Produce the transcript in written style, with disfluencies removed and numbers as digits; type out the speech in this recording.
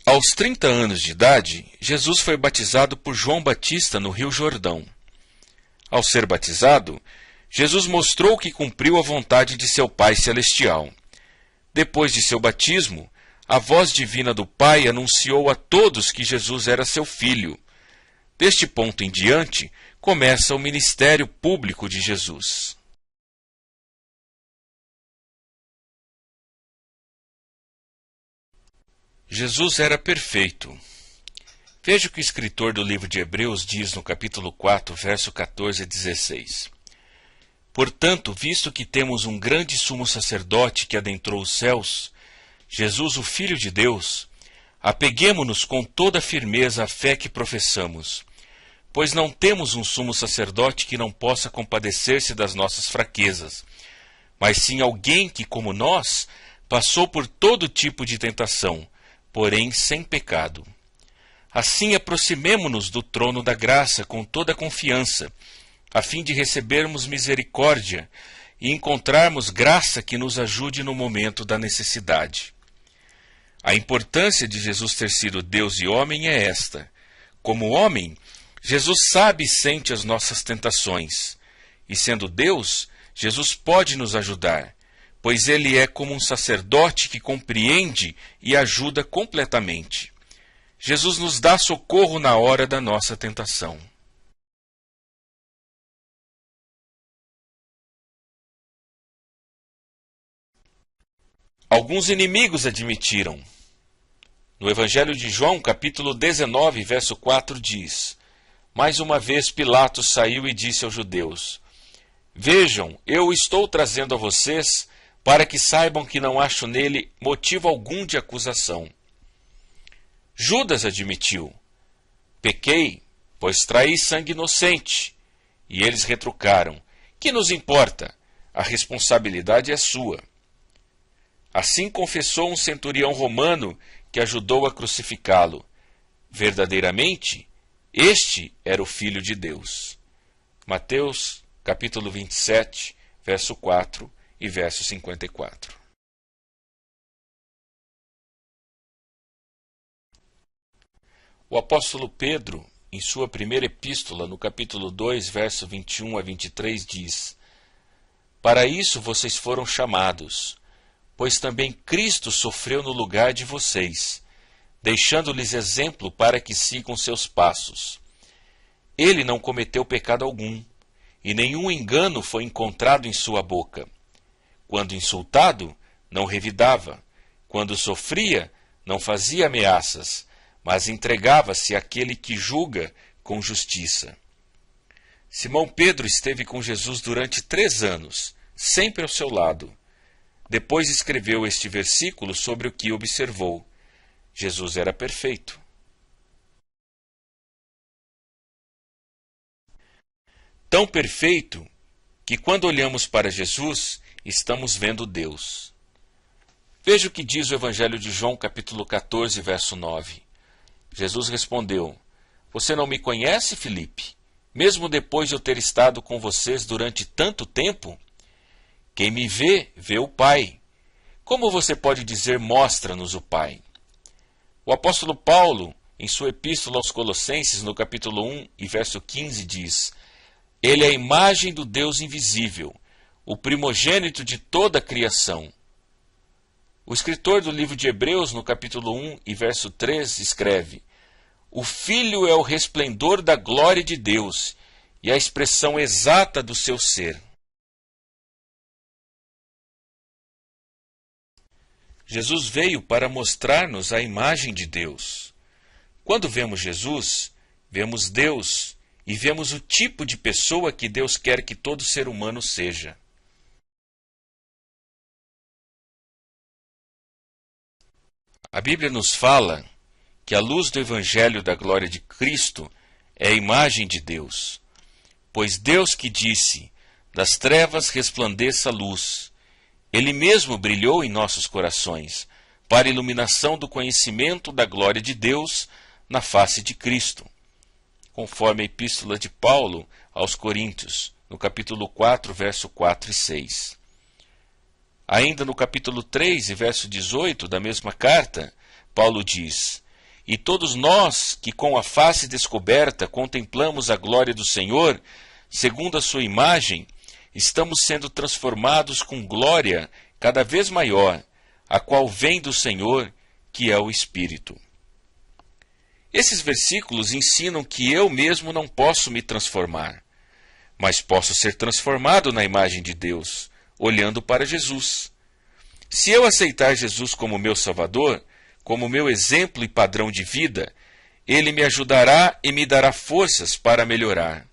Aos 30 anos de idade, Jesus foi batizado por João Batista no Rio Jordão. Ao ser batizado, Jesus mostrou que cumpriu a vontade de seu Pai Celestial. Depois de seu batismo, a voz divina do Pai anunciou a todos que Jesus era seu Filho. Deste ponto em diante, começa o ministério público de Jesus. Jesus era perfeito. Veja o que o escritor do livro de Hebreus diz no capítulo 4, verso 14 e 16. Portanto, visto que temos um grande sumo sacerdote que adentrou os céus, Jesus, o Filho de Deus, apeguemo-nos com toda a firmeza à fé que professamos, pois não temos um sumo sacerdote que não possa compadecer-se das nossas fraquezas, mas sim alguém que, como nós, passou por todo tipo de tentação, porém sem pecado. Assim, aproximemo-nos do trono da graça com toda a confiança, a fim de recebermos misericórdia e encontrarmos graça que nos ajude no momento da necessidade. A importância de Jesus ter sido Deus e homem é esta. Como homem, Jesus sabe e sente as nossas tentações, e sendo Deus, Jesus pode nos ajudar, pois ele é como um sacerdote que compreende e ajuda completamente. Jesus nos dá socorro na hora da nossa tentação. Alguns inimigos admitiram. No Evangelho de João, capítulo 19, verso 4, diz: Mais uma vez Pilatos saiu e disse aos judeus: Vejam, eu estou trazendo a vocês para que saibam que não acho nele motivo algum de acusação. Judas admitiu: Pequei, pois traí sangue inocente. E eles retrucaram: Que nos importa? A responsabilidade é sua. Assim confessou um centurião romano que ajudou a crucificá-lo. Verdadeiramente, este era o Filho de Deus. Mateus, capítulo 27, verso 4 e verso 54. O apóstolo Pedro, em sua primeira epístola, no capítulo 2, verso 21 a 23, diz: Para isso vocês foram chamados, pois também Cristo sofreu no lugar de vocês, deixando-lhes exemplo para que sigam seus passos. Ele não cometeu pecado algum, e nenhum engano foi encontrado em sua boca. Quando insultado, não revidava. Quando sofria, não fazia ameaças, mas entregava-se àquele que julga com justiça. Simão Pedro esteve com Jesus durante 3 anos, sempre ao seu lado. Depois escreveu este versículo sobre o que observou. Jesus era perfeito. Tão perfeito que quando olhamos para Jesus, estamos vendo Deus. Veja o que diz o Evangelho de João, capítulo 14, verso 9. Jesus respondeu: Você não me conhece, Filipe? Mesmo depois de eu ter estado com vocês durante tanto tempo? Quem me vê, vê o Pai. Como você pode dizer, mostra-nos o Pai? O apóstolo Paulo, em sua epístola aos Colossenses, no capítulo 1 e verso 15, diz: Ele é a imagem do Deus invisível, o primogênito de toda a criação. O escritor do livro de Hebreus, no capítulo 1 e verso 3, escreve: O Filho é o resplendor da glória de Deus e a expressão exata do seu ser. Jesus veio para mostrar-nos a imagem de Deus. Quando vemos Jesus, vemos Deus e vemos o tipo de pessoa que Deus quer que todo ser humano seja. A Bíblia nos fala que a luz do Evangelho da glória de Cristo é a imagem de Deus. Pois Deus que disse, das trevas resplandeça a luz, Ele mesmo brilhou em nossos corações, para a iluminação do conhecimento da glória de Deus na face de Cristo. Conforme a epístola de Paulo aos Coríntios, no capítulo 4, verso 4 e 6. Ainda no capítulo 3 e verso 18 da mesma carta, Paulo diz: E todos nós que com a face descoberta contemplamos a glória do Senhor, segundo a sua imagem, estamos sendo transformados com glória cada vez maior, a qual vem do Senhor, que é o Espírito. Esses versículos ensinam que eu mesmo não posso me transformar, mas posso ser transformado na imagem de Deus, olhando para Jesus. Se eu aceitar Jesus como meu Salvador, como meu exemplo e padrão de vida, Ele me ajudará e me dará forças para melhorar.